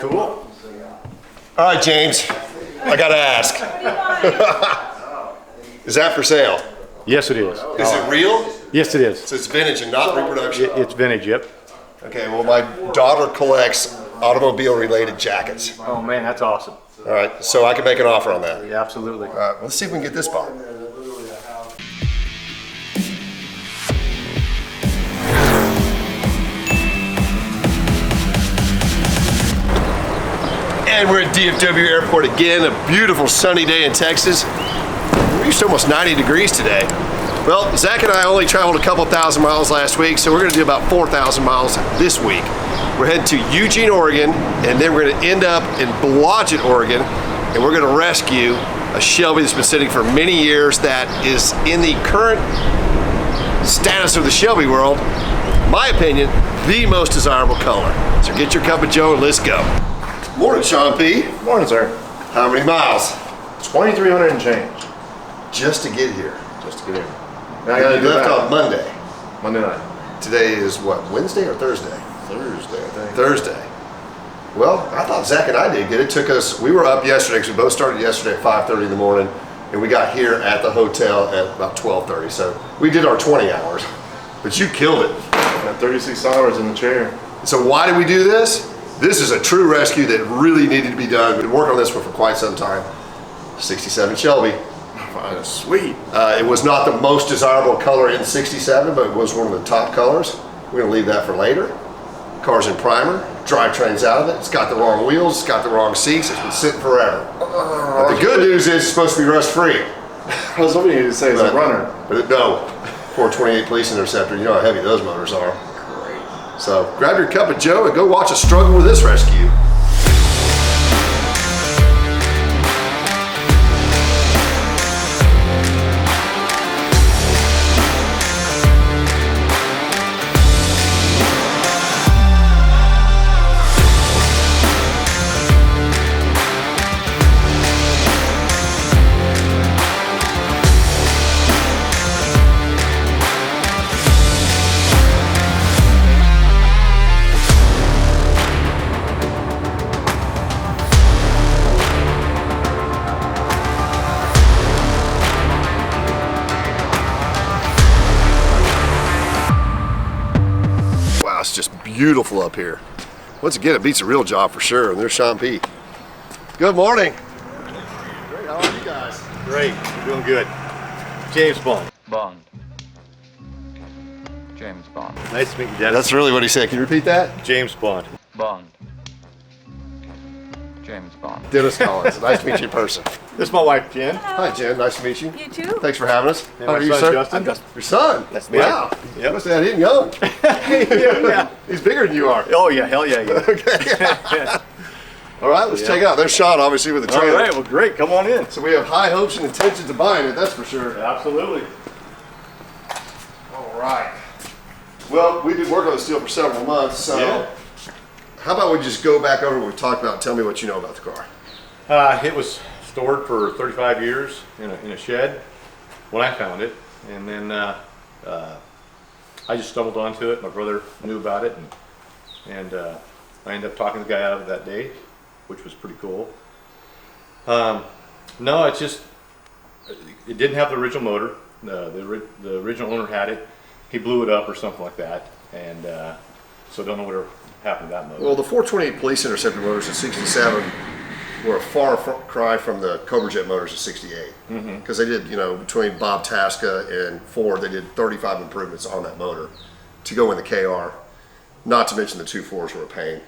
Cool. All right, James, I gotta ask. Is that for sale? Yes, it is. Is it real? Yes, it is. So it's vintage and not reproduction? It's vintage, yep. Okay, well, my daughter collects automobile-related jackets. Oh man, that's awesome. All right, so I can make an offer on that. Yeah, absolutely. All right, let's see if we can get this bought. And we're at DFW Airport again, a beautiful sunny day in Texas. We reached almost 90 degrees today. Well, Zach and I only traveled a couple thousand miles last week, so we're gonna do about 4,000 miles this week. We're heading to Eugene, Oregon, and then we're gonna end up in Blodgett, Oregon, and we're gonna rescue a Shelby that's been sitting for many years that is in the current status of the Shelby world, in my opinion, the most desirable color. So get your cup of joe and let's go. Morning, Sean P. Morning, sir. How many miles? 2,300 and change. Just to get here. Just to get in. Now you left on Monday. Monday night. Today is what, Wednesday or Thursday? Thursday, I think. Thursday. Well, I thought Zach and I did good. It took us, we were up yesterday because we both started yesterday at 5:30 in the morning, and we got here at the hotel at about 12:30. So we did our 20 hours, but you killed it. Got 36 hours in the chair. So why did we do this? This is a true rescue that really needed to be done. We've been working on this one for quite some time. 67 Shelby. Fine, sweet. It was not the most desirable color in 67, but it was one of the top colors. We're gonna leave that for later. Car's in primer, drivetrain's out of it. It's got the wrong wheels, it's got the wrong seats, it's been sitting forever. But the good news is it's supposed to be rust-free. I was hoping you to say it's a runner. But no, 428 Police Interceptor, you know how heavy those motors are. Great. So grab your cup of joe and go watch us struggle with this rescue. It's just beautiful up here. Once again, it beats a real job for sure. And there's Sean P. Good morning. Great, how are you guys? Great, you're doing good. James Bond. Bond. James Bond. Nice to meet you, Dennis. That's really what he said. Can you repeat that? James Bond. Bond. James Bond. Dennis Collins. Nice to meet you in person. This is my wife, Jen. Hi, Jen. Nice to meet you. You too. Thanks for having us. And How my are you, son, sir? Justin. I'm Justin. Your son? That's me. Wow. Yep. You must have had him young. Yeah. He's bigger than you are. Oh yeah, hell yeah. Okay. All right, let's check it out. There's Sean, obviously, with the All trailer. right, well great, come on in. So we have high hopes and intentions of buying it, that's for sure. Absolutely. All right. Well, we've been working on this deal for several months, so Yeah. how about we just go back over what we talked about and tell me what you know about the car. It was stored for 35 years in a shed when I found it, and then I just stumbled onto it. My brother knew about it, and I ended up talking the guy out of it that day, which was pretty cool. No, it's just, it didn't have the original motor. The original owner had it. He blew it up or something like that, and so don't know what happened to that motor. Well, the 428 Police Interceptor motors in 67 were a far cry from the Cobra Jet motors of 68. Because they did, you know, between Bob Tasca and Ford, they did 35 improvements on that motor to go in the KR. Not to mention the 2.4s were a pain.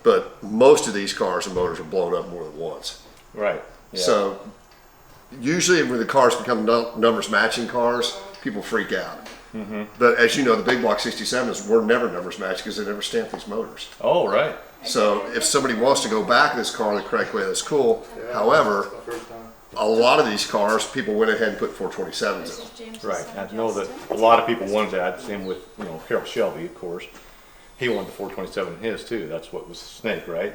But most of these cars and motors are blown up more than once. Right. Yeah. So usually when the cars become numbers matching cars, people freak out. But as you know, the big block 67s were never numbers matched because they never stamped these motors. Oh, right. So if somebody wants to go back this car the correct way, that's cool. However, a lot of these cars, people went ahead and put 427s in. Right. I know that a lot of people wanted that. Same with, you know, Harold Shelby, of course. He wanted the 427 in his too. That's what was Snake, right?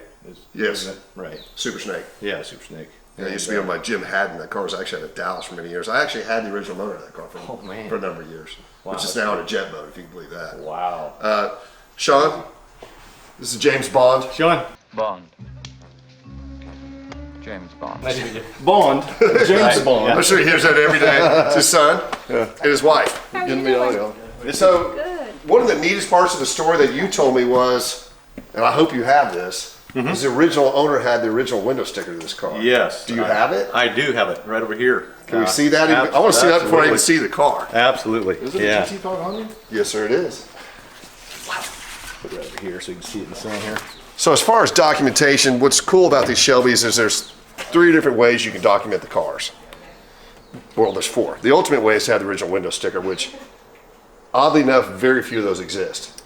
Yes. Isn't it? Right. Super Snake. Yeah, Super Snake. Yeah, it used to be on my Jim Haddon. That car was actually out of Dallas for many years. I actually had the original motor of that car Oh, man. for a number of years, Wow, which is that's now in a jet mode, if you can believe that. Wow. Sean, this is James Bond. Sean. Bond. James Bond. Nice to meet you. Bond. James Bond. I'm sure he hears that every day. It's his son and his wife. Getting me all y'all. So, one of the neatest parts of the story that you told me was, and I hope you have this, is the original owner had the original window sticker to this car. Yes. Do you have it? I do have it right over here. Can we see that? I want to see that before I even see the car. Absolutely. Is it a yeah. GT500? Yes, sir, it is. Put it right over here so you can see it in the sun here. So as far as documentation, what's cool about these Shelbys is there's 3 different ways you can document the cars. Well, there's 4. The ultimate way is to have the original window sticker, which, oddly enough, very few of those exist.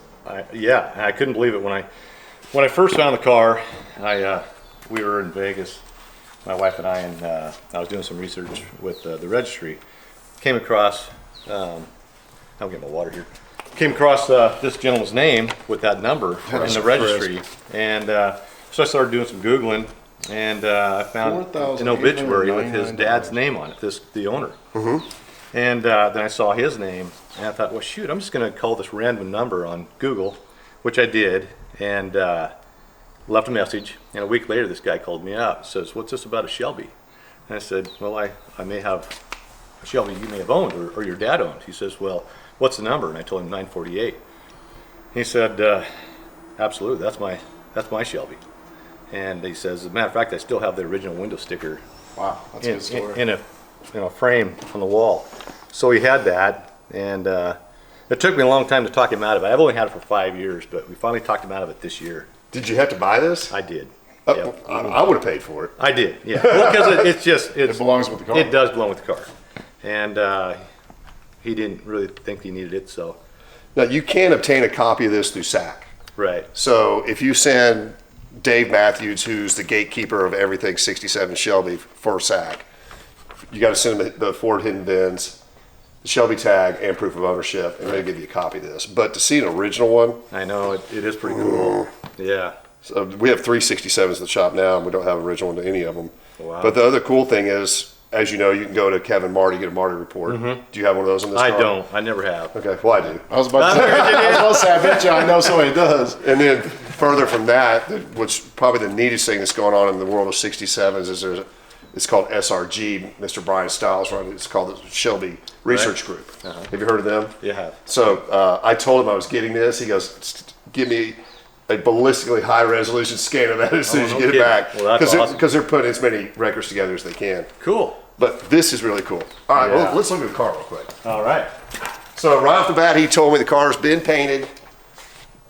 Yeah, I couldn't believe it when I first found the car. We were in Vegas, my wife and I was doing some research with the registry. Came across, I'll get my water here. Came across this gentleman's name with that number in the registry, and so I started doing some Googling, and I found an obituary with his dad's name on it, the owner. And then I saw his name, and I thought, well, shoot, I'm just going to call this random number on Google, which I did, and left a message. And a week later, this guy called me up, says, "What's this about a Shelby?" And I said, "Well, I may have a Shelby you may have owned, or your dad owned." He says, "Well, what's the number?" And I told him 948. He said, "Absolutely, that's my Shelby." And he says, "As a matter of fact, I still have the original window sticker Wow, that's a good story. in a frame on the wall." So he had that, and it took me a long time to talk him out of it. I've only had it for 5 years, but we finally talked him out of it this year. Did you have to buy this? I did. Oh, I would have paid for it. I did, yeah. Well, because It belongs with the car. It does belong with the car, and he didn't really think he needed it, so. Now, you can obtain a copy of this through SAC. Right. So if you send Dave Matthews, who's the gatekeeper of everything 67 Shelby for SAC, you got to send him the Ford hidden VINs, the Shelby tag, and proof of ownership, and they'll give you a copy of this. But to see an original one, I know, it is pretty cool. Yeah. so we have 3 67s in the shop now, and we don't have an original one to any of them. Wow. But the other cool thing is, as you know, you can go to Kevin Marty, get a Marty report. Do you have one of those in this I car? don't. I never have. Okay, well, I do. I was about to say, I bet you I know somebody does. And then further from that, what's probably the neatest thing that's going on in the world of 67s is it's called SRG, Mr. Brian Stiles running. It's called the Shelby Research Group. Have you heard of them? You have. So I told him I was getting this. He goes, "Give me a ballistically high resolution scan of that as soon as you no get it back." kidding. Well, that's awesome. Because they're putting as many records together as they can. Cool. But this is really cool. All right, Yeah. well, let's look at the car real quick. All right. So right off the bat, he told me the car's been painted.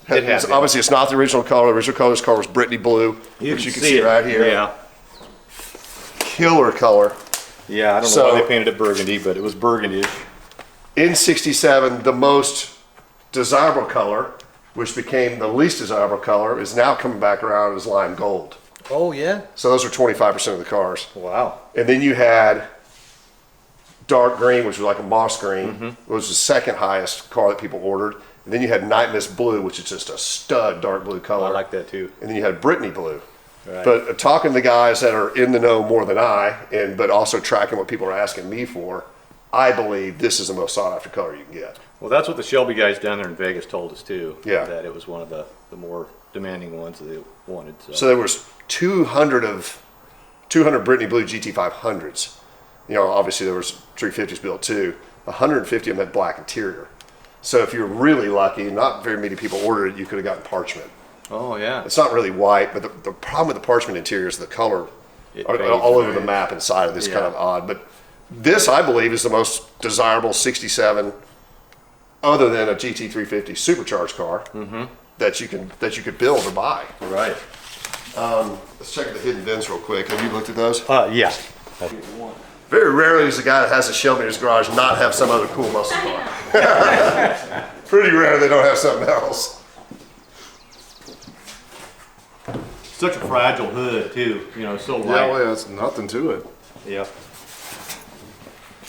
It has been. Obviously, it's not the original color. The original color of this car was Brittany blue, which you can see right here. Yeah. Killer color. Yeah, I don't So- know why they painted it burgundy, but it was burgundy. In 67, the most desirable color, which became the least desirable color, is now coming back around as lime gold. Oh, yeah? So those are 25% of the cars. Wow. And then you had dark green, which was like a moss green, was the second highest car that people ordered. And then you had night mist blue, which is just a stud dark blue color. I like that too. And then you had Brittany blue. Right. But talking to the guys that are in the know more than I, but also tracking what people are asking me for, I believe this is the most sought after color you can get. Well, that's what the Shelby guys down there in Vegas told us too. Yeah. That it was one of the more demanding ones that they wanted. So there was 200 Brittany blue GT500s. You know, obviously there was 350s built too. 150 of them had black interior. So if you're really lucky, not very many people ordered it, you could have gotten parchment. Oh, yeah. It's not really white, but the problem with the parchment interior is the color It are fades all over away. the map inside of this, kind Yeah. of odd. But this, I believe, is the most desirable 67, other than a GT350 supercharged car that you could build or buy. Right. Let's check the hidden VINs real quick. Have you looked at those? Yeah. Very rarely does a guy that has a Shelby in his garage not have some other cool muscle car. Pretty rare they don't have something else. Such a fragile hood too. You know, so Yeah, light. well, that's nothing to it. Yeah.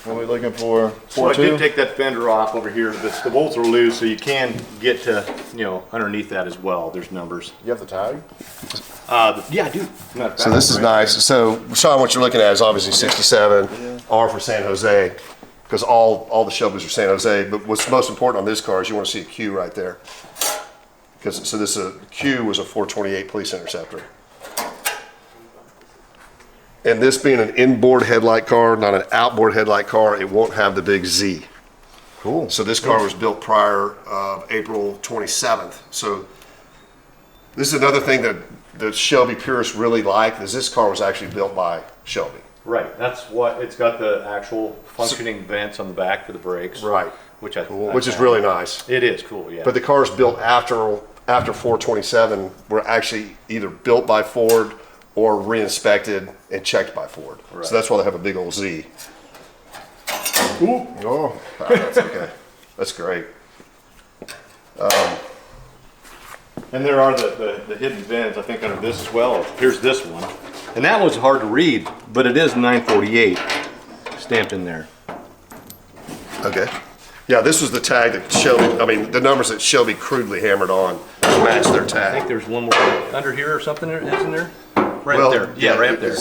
What are we looking for? So I did take that fender off over here. The bolts are loose, so you can get to, you know, underneath that as well. There's numbers. You have the tag? Yeah, I do. So this is nice. So Sean, what you're looking at is obviously 67, R for San Jose, because all the Shelbys are San Jose. But what's most important on this car is you want to see a Q right there. Because so this Q was a 428 police interceptor. And this being an inboard headlight car, not an outboard headlight car, it won't have the big Z. Cool. So this car was built prior of April 27th. So this is another thing that the Shelby purists really like, is this car was actually built by Shelby. Right, that's what, it's got the actual functioning vents on the back for the brakes. Right. Which I Which is really nice. It is cool, yeah. But the cars built after 427 were actually either built by Ford or re-inspected and checked by Ford. Right. So that's why they have a big old Z. Ooh. Oh. That's okay. That's great. And there are the hidden vents, I think, under this as well. Here's this one. And that one's hard to read, but it is 948 stamped in there. Okay. Yeah, this was the tag that Shelby, I mean, the numbers that Shelby crudely hammered on to match their I think tag. there's one more under here or something, isn't there? Right up there. Yeah, right up there.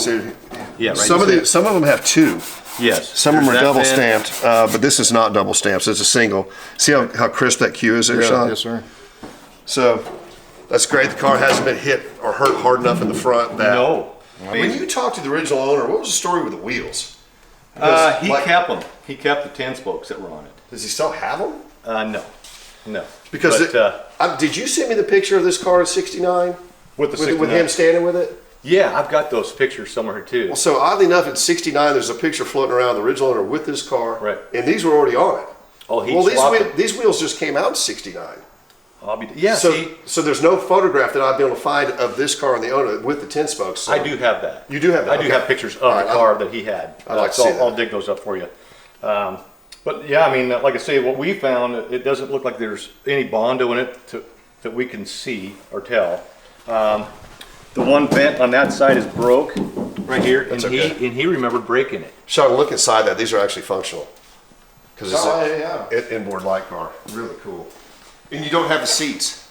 Yeah, right. Some of them have two. Yes. Some of them are There's that double vent. stamped, but this is not double stamped, so it's a single. See how crisp that Q is there, Yeah, Sean? yes, sir. So that's great. The car hasn't been hit or hurt hard enough in the front that. No. When you talked to the original owner, what was the story with the wheels? He Like- kept them. He kept the 10 spokes that were on it. Does he still have them? No. Because But, did you send me the picture of this car in '69 with the with 69. him standing with it? Yeah, I've got those pictures somewhere too. Well, so oddly enough, in '69, there's a picture floating around of the original owner with this car, Right. and these were already on it. Oh, he Well, swapped them. these wheels just came out in '69. Yeah, So, see, so there's no photograph that I've been able to find of this car and the owner with the 10 spokes. So I do have that. You do have that? I do Okay. have pictures of All right, the car that he had. I'd like to so see I'll that. dig those up for you. But yeah, I mean, like I say, what we found, it doesn't look like there's any Bondo in it that we can see or tell. The one vent on that side is broke right here, That's and okay. he remembered breaking it. Sean, look inside that. These are actually functional. Because it's Oh, an yeah. inboard light car. Really cool. And you don't have the seats.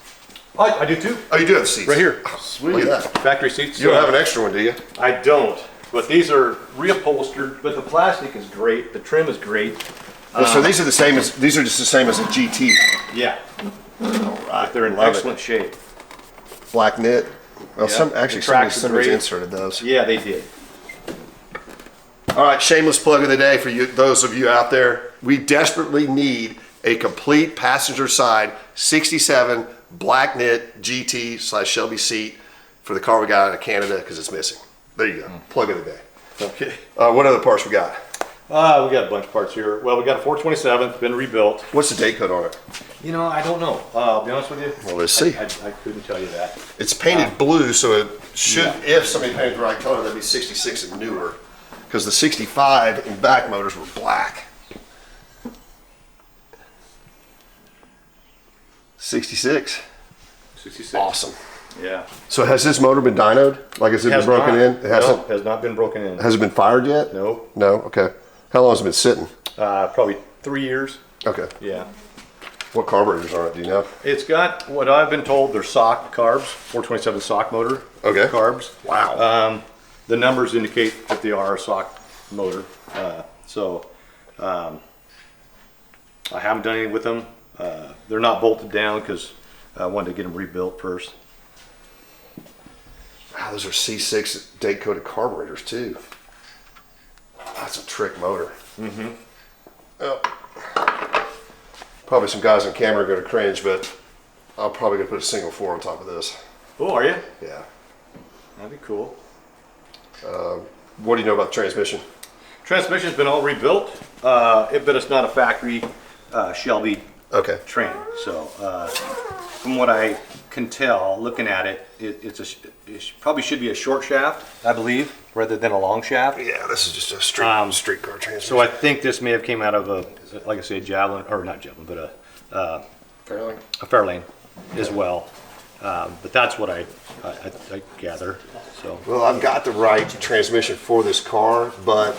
I do too. Oh, you do have the seats. Right here. Sweet. Look at that. Factory seats. You don't have an extra one, do you? I don't, but these are reupholstered, but the plastic is great, the trim is great. So these are the same as, these are just the same as a GT. Yeah. But they're in Love it. excellent shape. Black knit. Well, Yeah. some The actually tracks are somebody's great. inserted those. Yeah, they did. All right, shameless plug of the day for you, those of you out there. We desperately need a complete passenger side 67 black knit GT/Shelby seat for the car we got out of Canada because it's missing. There you go. Plug of the day. Okay. What other parts we got? We got a bunch of parts here. Well, we got a 427, been rebuilt. What's the date code on it? You know, I don't know. I'll be honest with you. Well, let's see. I couldn't tell you that. It's painted blue, so it should, Yeah. if somebody painted the right color, that'd be 66 and newer. Because the 65 and back motors were black. 66. 66. Awesome. Yeah. So has this motor been dynoed? Like has it been broken in? It hasn't. No, has not been broken in. Has it been fired yet? No. No? Okay. How long has it been sitting? Probably 3 years. Okay. Yeah. What carburetors are it, do you know? It's got what I've been told. They're sock carbs, 427 sock motor. Okay. Carbs. Wow. The numbers indicate that they are a sock motor. I haven't done anything with them. They're not bolted down because I wanted to get them rebuilt first. Wow, those are C6 date coded carburetors too. That's a trick motor. Mm-hmm. Well, probably some guys on camera are going to cringe, but I'm probably going to put a single 4 on top of this. Oh, are you? Yeah. That'd be cool. What do you know about the transmission? Transmission's been all rebuilt, but it's not a factory Shelby Okay. train. So from what I can tell, looking at it, it probably should be a short shaft, I believe, rather than a long shaft. Yeah, this is just a street car transmission. So I think this may have came out of like I say, a Javelin, or not Javelin, but Fairlane. a Fairlane as well. But that's what I gather. So Well, I've got the right transmission for this car, but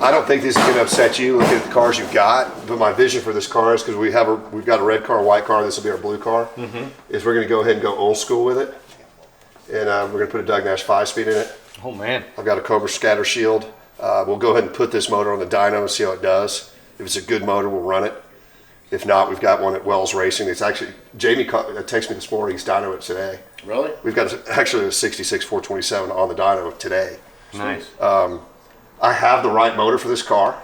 I don't think this is going to upset you looking at the cars you've got. But my vision for this car is because we've got a red car, a white car. This will be our blue car. Is we're going to go ahead and go old school with it, and we're going to put a Doug Nash 5-speed in it. oh man, I've got a Cobra scatter shield. We'll go ahead and put this motor on the dyno and see how it does. If it's a good motor, we'll run it. If not, we've got one at Wells Racing. It's actually, Jamie texted me this morning, he's dyno it today. Really? We've got actually a 66 427 on the dyno today. Nice. I have the right motor for this car.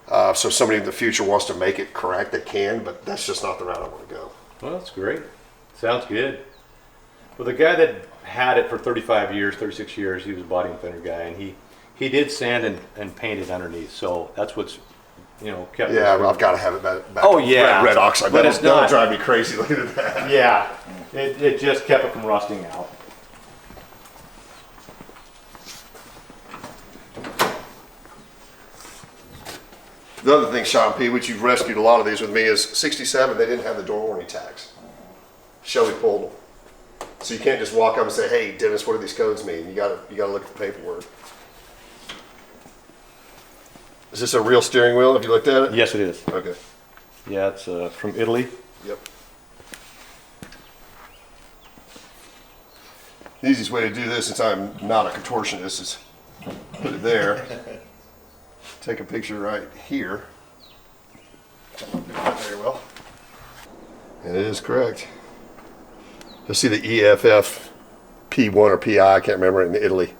So if somebody in the future wants to make it correct, they can, but that's just not the route I want to go. Well, that's great. Sounds good. Well, the guy that had it for 35 years, 36 years, he was a body and fender guy, and he did sand and paint it underneath. So that's what's, kept. Yeah, well, I've got to have it back. Oh, yeah. Red oxide. But it's That'll not. drive me crazy looking at that. Yeah, it just kept it from rusting out. The other thing, Sean P., which you've rescued a lot of these with me, is 67, they didn't have the door warranty tags. Shelby pulled them. So you can't just walk up and say, hey, Dennis, what do these codes mean? You gotta look at the paperwork. Is this a real steering wheel? Have you looked at it? Yes, it is. Okay. Yeah, it's from Italy. Yep. The easiest way to do this, since I'm not a contortionist, is put it there. Take a picture right here. Not very well. And it is correct. You'll see the EFF P1 or PI, I can't remember, in Italy.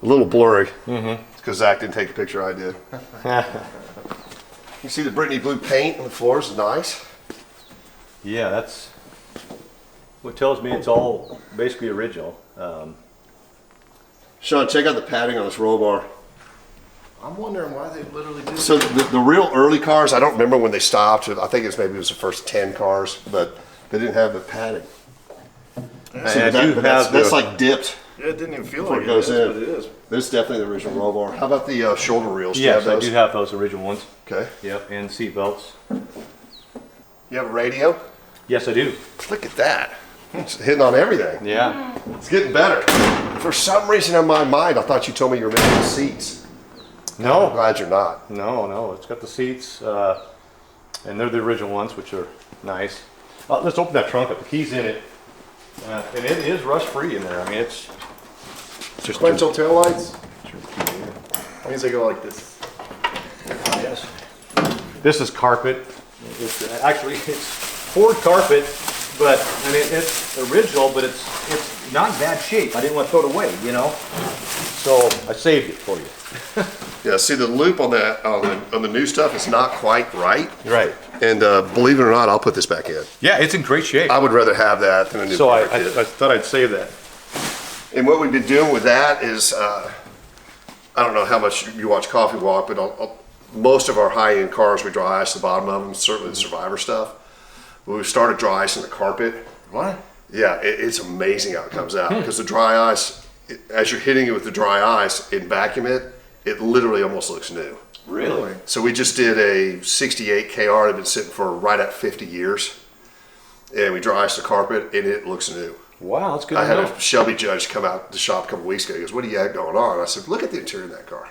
A little blurry. Mm-hmm. It's because Zach didn't take the picture I did. You see the Brittany blue paint on the floors is nice. Yeah, that's what tells me it's all basically original. Sean, check out the padding on this roll bar. I'm wondering why they literally do So the real early cars, I don't remember when they stopped. I think it was the first 10 cars, but they didn't have the padding. That's like dipped. Yeah, it didn't even feel Before like it goes is, in. but it is. This is definitely the original roll bar. How about the shoulder reels? Do you Yes, have I those? do have those original ones. Okay. Yep, and seat belts. You have a radio? Yes, I do. Look at that. It's hitting on everything. Yeah. It's getting better. For some reason in my mind, I thought you told me you were missing the seats. I'm No, glad you're not. no. It's got the seats, and they're the original ones, which are nice. Let's open that trunk up. The key's in it, and it is rust-free in there. I mean, it's just Sequential taillights? That means they go like this. Yes. This is carpet. It's Ford carpet, but I mean it's original, but it's not in bad shape. I didn't want to throw it away, So I saved it for you. Yeah, see the loop on the new stuff is not quite right. Right. And believe it or not, I'll put this back in. Yeah, it's in great shape. I would rather have that than a new So I paper kit. thought I'd save that. And what we've been doing with that is, I don't know how much you watch Coffee Walk, but most of our high-end cars, we dry ice the bottom of them, certainly the Survivor stuff. But we've started dry icing the carpet. What? Yeah, it's amazing how it comes out. Because the dry ice, as you're hitting it with the dry ice and vacuum it literally almost looks new. Really? So we just did a 68 KR that had been sitting for right at 50 years. And we dry iced the carpet and it looks new. Wow, that's good I to had know. a Shelby judge come out the shop a couple weeks ago. He goes, what do you have going on? I said, look at the interior of that car.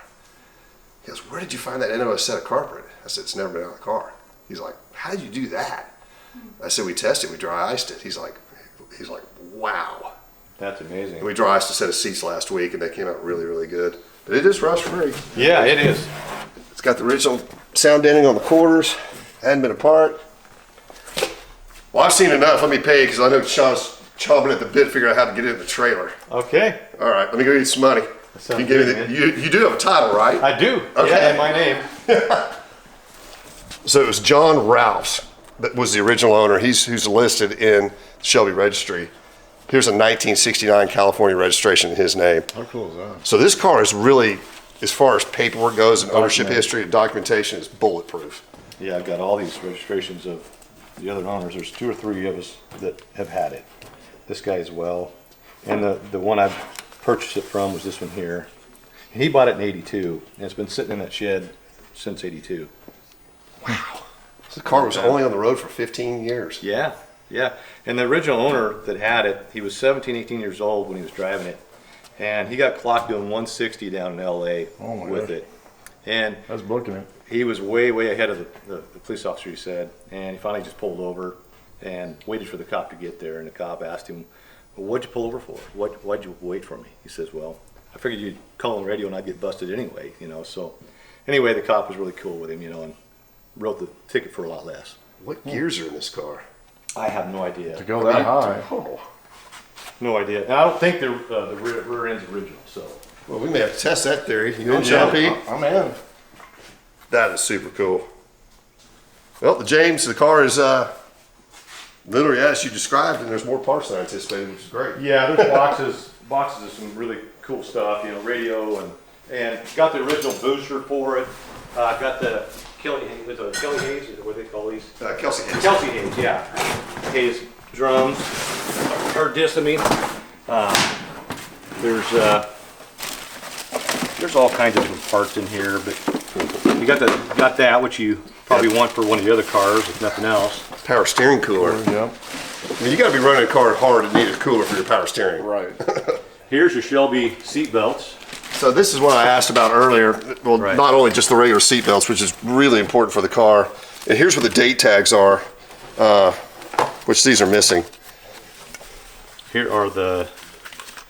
He goes, where did you find that NOS set of carpet? I said, it's never been on the car. He's like, how did you do that? I said, we tested, we dry iced it. He's like, wow. That's amazing. And we dry iced a set of seats last week and they came out really, really good. But it is rust free. Yeah, it is. It's got the original sound denting on the quarters, hadn't been apart. Well, I've seen enough. Let me pay you because I know Sean's chomping at the bit to figure out how to get it in the trailer. Okay. All right, let me go get some money. sounds You give me good, the, you do have a title, right? I do. Okay. Yeah, and my name. So it was John Rouse that was the original owner. Who's listed in the Shelby registry. Here's a 1969 California registration in his name. How cool is that? So this car is really, as far as paperwork goes and ownership history and documentation, is bulletproof. Yeah, I've got all these registrations of the other owners. There's 2 or 3 of us that have had it. This guy as well. And the one I purchased it from was this one here. He bought it in '82, and it's been sitting in that shed since '82. Wow. The car was only on the road for 15 years. Yeah, yeah. And the original owner that had it, he was 17, 18 years old when he was driving it. And he got clocked doing 160 down in LA Oh my with gosh. it. And That's booking it. he was way, way ahead of the police officer, he said. And he finally just pulled over and waited for the cop to get there. And the cop asked him, well, what'd you pull over for? Why'd you wait for me? He says, well, I figured you'd call on the radio and I'd get busted anyway, So anyway, the cop was really cool with him, and wrote the ticket for a lot less. What gears are in this car? I have no idea. To go that high. Oh. No idea. And I don't think the rear end's original, so. Well, we may have to test that theory. You in, I'm Shelby? I'm in. That is super cool. Well, the car is literally as you described, and there's more parts than I anticipated, which is great. Yeah, there's boxes of some really cool stuff, you know, radio and got the original booster for it. Got the Kelly Hayes, is what they call these? Kelsey Hayes. Kelsey Hayes, yeah. Hayes drums, or disc, I mean. There's all kinds of different parts in here, but you got that, which you probably want for one of the other cars, if nothing else. Power steering cooler. Yeah. I mean, you got to be running a car hard and need a cooler for your power steering. Right. Here's your Shelby seat belts. So this is what I asked about earlier. Well, Right. not only just the regular seat belts, which is really important for the car. And here's where the date tags are, which these are missing. Here are the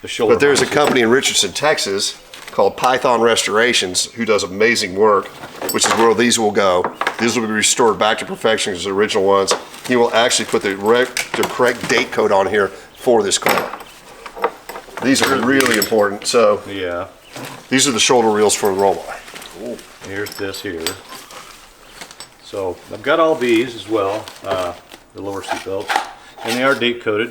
shoulder. But there's a harnesses. company in Richardson, Texas called Python Restorations who does amazing work, which is where these will go. These will be restored back to perfection as the original ones. He will actually put the correct date code on here for this car. These are really important. So Yeah. these are the shoulder reels for the roll bar. Here's this here. So I've got all these as well, the lower seat belts, and they are date coded.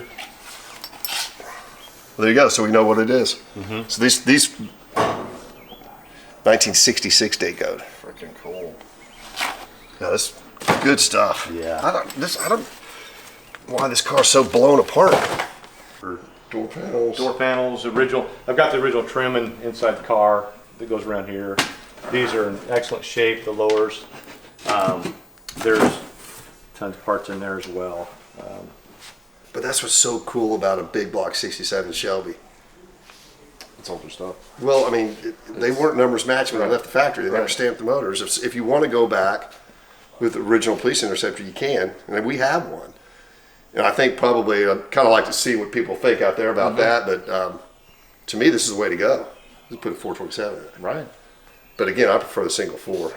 Well, there you go. So we know what it is. So these 1966 date code. Freaking cool. Yeah, that's good stuff. Yeah. I don't why this car's so blown apart. Door panels. Door panels, original. I've got the original trim inside the car that goes around here. These are in excellent shape, the lowers. There's tons of parts in there as well. But that's what's so cool about a big block 67 Shelby. It's older stuff. Well, I mean, they weren't numbers matching when I left the factory. They never stamped the motors. If you want to go back with the original police interceptor, you can, and we have one. And I think probably I'd kind of like to see what people think out there about that. But to me, this is the way to go. Just put a 427 in it. Right. But again, I prefer the single 4.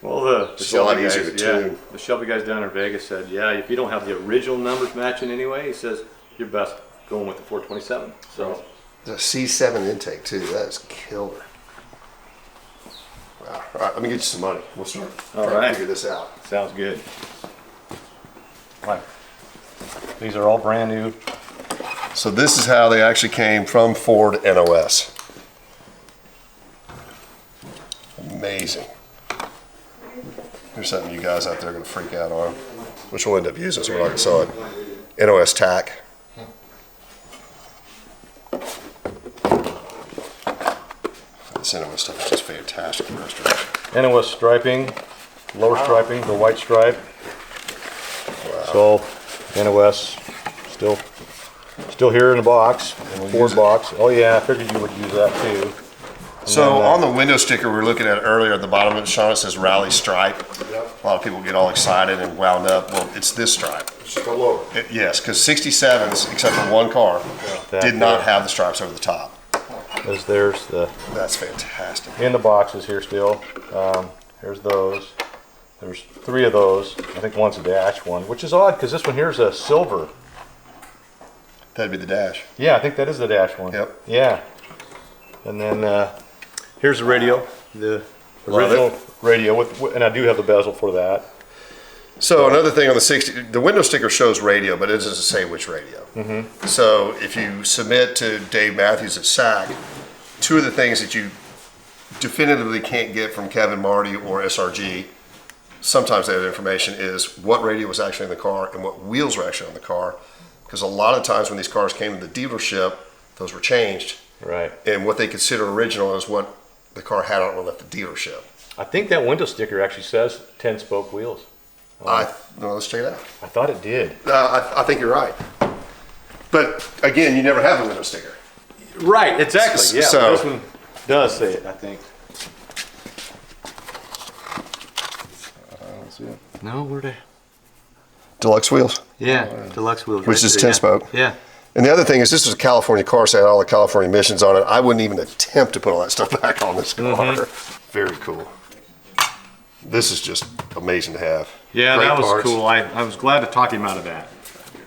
Well, the It's a lot Shelby easier guys, to yeah, tune. the Shelby guys down in Vegas said, yeah, if you don't have the original numbers matching anyway, he says you're best going with the 427. So. The C7 intake too. That is killer. Wow. All right, let me get you some money. We'll start All trying right. to figure this out. Sounds good. Right. These are all brand new. So this is how they actually came from Ford NOS. Amazing. Here's something you guys out there are going to freak out on, which we'll end up using, so we're not going to sell it. NOS tack. This NOS stuff is just fantastic for restoration. NOS striping, lower striping, the white stripe. So NOS still here in the box, Ford box. Oh yeah, I figured you would use that too. So on the window sticker we were looking at earlier at the bottom of it, Sean, it says Rally Stripe. A lot of people get all excited and wound up. Well, it's this stripe. Just go lower. Yes, because 67s, except for one car, did not have the stripes over the top. There's the That's fantastic. in the boxes here still. Here's those. There's 3 of those. I think one's a dash one, which is odd because this one here is a silver. That'd be the dash. Yeah, I think that is the dash one. Yep. Yeah. And then here's the radio, the Love original it. radio, and I do have the bezel for that. So another thing on the 60, the window sticker shows radio, but it doesn't say which radio. So if you submit to Dave Matthews at SAC, 2 of the things that you definitively can't get from Kevin Marty or SRG, sometimes that information is what radio was actually in the car and what wheels were actually on the car. Because a lot of times when these cars came to the dealership, those were changed. Right. And what they consider original is what the car had on it when it left the dealership. I think that window sticker actually says 10-spoke wheels. No, let's check it out. I thought it did. I think you're right. But again, you never have a window sticker. Right, exactly. Yeah, So- this one does say it, I think. I don't see it. No, where they? Deluxe wheels. Yeah, deluxe wheels. Which is 10-spoke. Yeah. And the other thing is this was a California car, so it had all the California emissions on it. I wouldn't even attempt to put all that stuff back on this car. Very cool. This is just amazing to have. Yeah, Great that was parts. cool. I was glad to talk him out of that.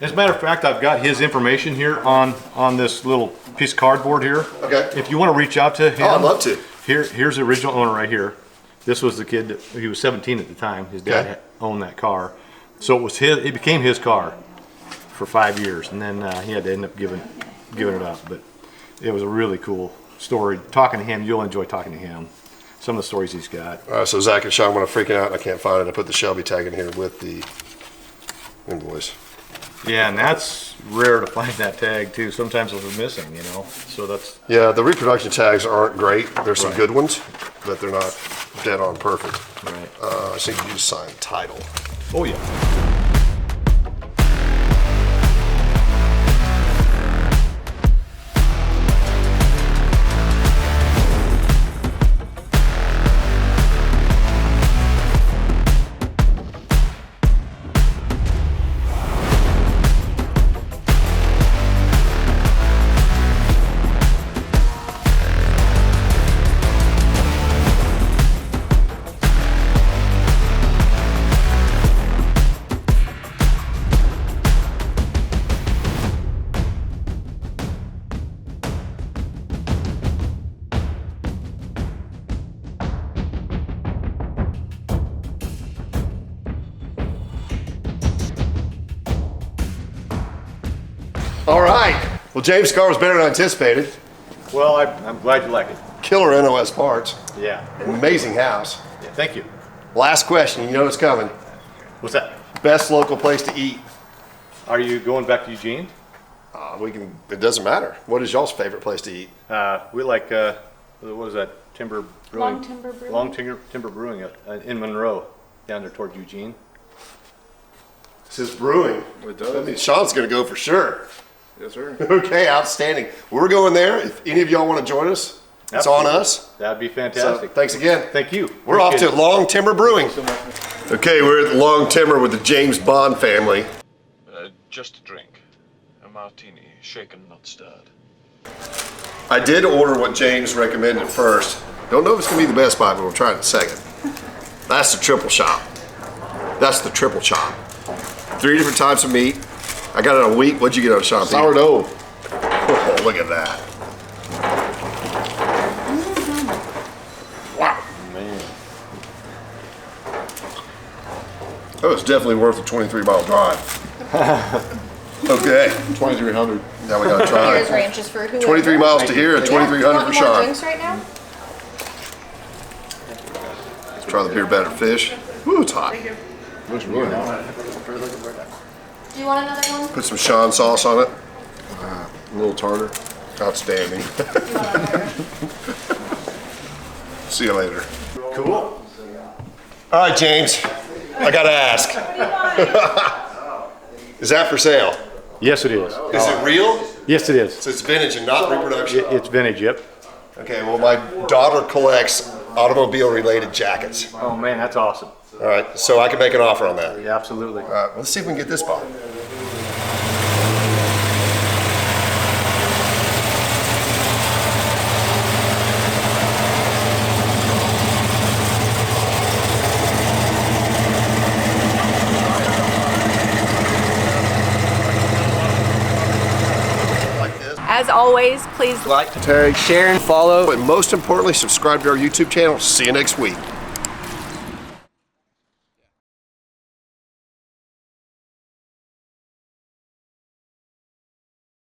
As a matter of fact, I've got his information here on this little piece of cardboard here. Okay. If you want to reach out to him. Oh, I'd love to. Here's the original owner right here. This was the kid, he was 17 at the time. His dad Okay. owned that car. So it became his car for 5 years. And then he had to end up giving it up. But it was a really cool story. Talking to him, you'll enjoy talking to him. Some of the stories he's got. So Zach and Sean went freaking out and I can't find it. I put the Shelby tag in here with the invoice. Yeah, and that's rare to find that tag too. Sometimes those are missing, you know. So that's Yeah, the reproduction tags aren't great. There's some Right. good ones, but they're not dead on perfect. right. I think you just signed title. Oh yeah. All right. Well, James' car was better than I anticipated. Well, I'm glad you like it. Killer NOS parts. Yeah. Amazing house. Yeah. Thank you. Last question. You know what's coming. What's that? Best local place to eat. Are you going back to Eugene? It doesn't matter. What is y'all's favorite place to eat? We like what is that? Timber Brewing. Long Timber Brewing. Long Timber Brewing in Monroe, down there toward Eugene. It says brewing. It That does. means Sean's going to go for sure. Yes, sir. Okay, outstanding. We're going there. If any of y'all want to join us, it's on us. That'd be So fantastic. thanks again. Thank you. We're off to Appreciate it. Long Timber Brewing. Okay, we're at Long Timber with the James Bond family. Just a drink. A martini, shaken, not stirred. I did order what James recommended first. Don't know if it's going to be the best buy, but we'll try it in a second. That's the triple chop. That's the triple chop. 3 different types of meat. I got it a week. What'd you get on Sean? Sourdough. Oh, look at that. Wow. Man. That was definitely worth a 23-mile drive. Okay, 2300. now we gotta try Here's it. ranches for whoever. 23 miles to here and 2300 for Want more Sean. drinks right now? Let's try the beer batter fish. Ooh, it's hot. Looks really nice. Do you want another one? Put some Sean sauce on it. A little tartar. Outstanding. See you later. Cool. All right, James, I gotta ask. Is that for sale? Yes, it is. Is it real? Yes, it is. So it's vintage and not reproduction? It's vintage. Yep. Okay, well, my daughter collects automobile-related jackets. Oh man, that's awesome. All right, so I can make an offer on that. Yeah, absolutely. All right, let's see if we can get this bottle. Like this. As always, please Like, tag, Share and follow. and most importantly, subscribe to our YouTube channel. See you next week.